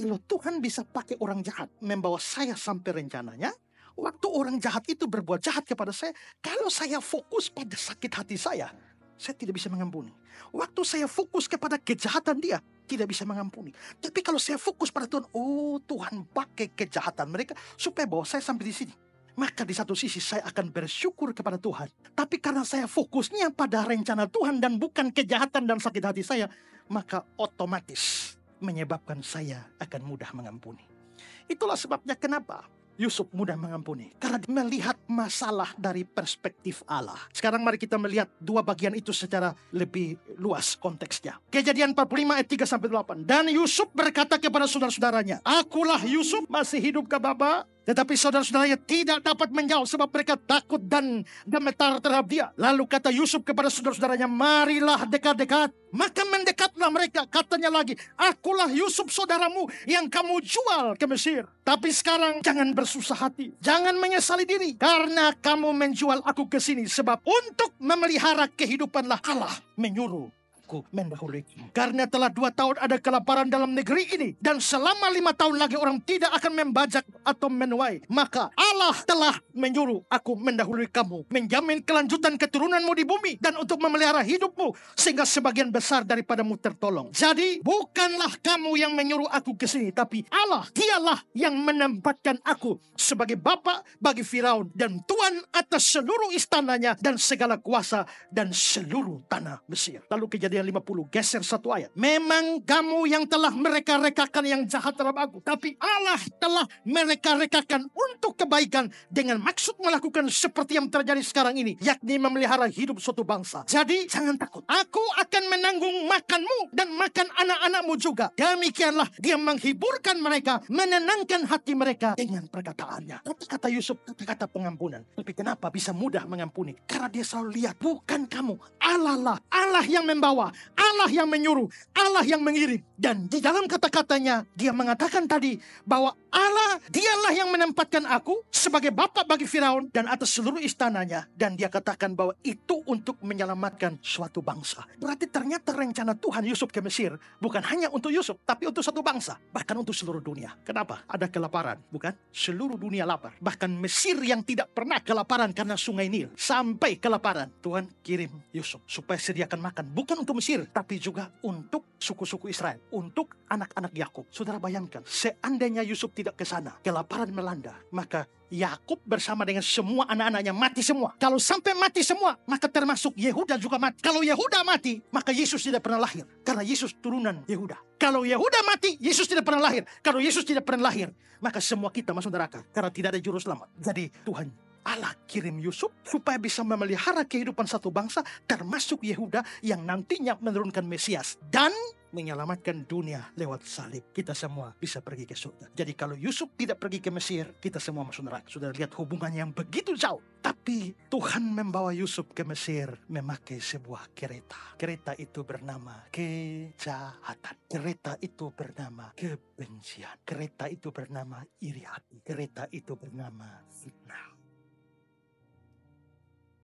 Kalau Tuhan bisa pakai orang jahat membawa saya sampai rencananya, waktu orang jahat itu berbuat jahat kepada saya, kalau saya fokus pada sakit hati saya tidak bisa mengampuni. Waktu saya fokus kepada kejahatan dia, tidak bisa mengampuni. Tapi kalau saya fokus pada Tuhan, oh Tuhan pakai kejahatan mereka supaya bawa saya sampai di sini. Maka di satu sisi saya akan bersyukur kepada Tuhan. Tapi karena saya fokusnya pada rencana Tuhan dan bukan kejahatan dan sakit hati saya, maka otomatis menyebabkan saya akan mudah mengampuni. Itulah sebabnya kenapa Yusuf mudah mengampuni. Karena dia melihat masalah dari perspektif Allah. Sekarang mari kita melihat dua bagian itu secara lebih luas konteksnya. Kejadian 45 ayat 3-8. Dan Yusuf berkata kepada saudara-saudaranya, akulah Yusuf, masih hidupkah Bapa? Tetapi saudara-saudaranya tidak dapat menjawab sebab mereka takut dan gemetar terhadap dia. Lalu kata Yusuf kepada saudara-saudaranya, marilah dekat-dekat. Maka mendekatlah mereka, katanya lagi, akulah Yusuf saudaramu yang kamu jual ke Mesir. Tapi sekarang jangan bersusah hati, jangan menyesali diri, karena kamu menjual aku ke sini. Sebab untuk memelihara kehidupanlah Allah menyuruh aku mendahului. Karena telah 2 tahun ada kelaparan dalam negeri ini, dan selama 5 tahun lagi orang tidak akan membajak atau menuai. Maka Allah telah menyuruh aku mendahului kamu, menjamin kelanjutan keturunanmu di bumi, dan untuk memelihara hidupmu, sehingga sebagian besar daripadamu tertolong. Jadi bukanlah kamu yang menyuruh aku ke sini, tapi Allah, dialah yang menempatkan aku sebagai bapa bagi Firaun dan tuan atas seluruh istananya dan segala kuasa dan seluruh tanah Mesir. Lalu Kejadian 50, geser 1 ayat. Memang kamu yang telah mereka-rekakan yang jahat terhadap aku, tapi Allah telah mereka-rekakan untuk kebaikan dengan maksud melakukan seperti yang terjadi sekarang ini, yakni memelihara hidup suatu bangsa. Jadi jangan takut, aku akan menanggung makanmu dan makan anak-anakmu juga. Demikianlah dia menghiburkan mereka, menenangkan hati mereka dengan perkataannya. Kata-kata Yusuf, kata-kata pengampunan. Tapi kenapa bisa mudah mengampuni? Karena dia selalu lihat, bukan kamu, Allah lah, Allah yang membawa, Allah yang menyuruh, Allah yang mengirim. Dan di dalam kata-katanya dia mengatakan tadi bahwa Allah, dialah yang menempatkan aku sebagai bapa bagi Firaun dan atas seluruh istananya. Dan dia katakan bahwa itu untuk menyelamatkan suatu bangsa. Berarti ternyata rencana Tuhan Yusuf ke Mesir bukan hanya untuk Yusuf, tapi untuk satu bangsa, bahkan untuk seluruh dunia. Kenapa? Ada kelaparan, bukan? Seluruh dunia lapar. Bahkan Mesir yang tidak pernah kelaparan karena sungai Nil sampai kelaparan, Tuhan kirim Yusuf supaya sediakan makan, bukan untuk Mesir, tapi juga untuk suku-suku Israel, untuk anak-anak Yakub. Saudara bayangkan, seandainya Yusuf tidak ke sana, kelaparan melanda, maka Yakub bersama dengan semua anak-anaknya mati semua. Kalau sampai mati semua, maka termasuk Yehuda juga mati. Kalau Yehuda mati, maka Yesus tidak pernah lahir, karena Yesus turunan Yehuda. Kalau Yehuda mati, Yesus tidak pernah lahir. Kalau Yesus tidak pernah lahir, maka semua kita masuk neraka, karena tidak ada juru selamat. Jadi Tuhan Allah kirim Yusuf supaya bisa memelihara kehidupan satu bangsa, termasuk Yehuda yang nantinya menurunkan Mesias dan menyelamatkan dunia lewat salib. Kita semua bisa pergi ke surga. Jadi kalau Yusuf tidak pergi ke Mesir, kita semua masuk neraka. Sudah lihat hubungannya yang begitu jauh. Tapi Tuhan membawa Yusuf ke Mesir memakai sebuah kereta. Kereta itu bernama kejahatan. Kereta itu bernama kebencian. Kereta itu bernama iri hati. Kereta itu bernama fitnah.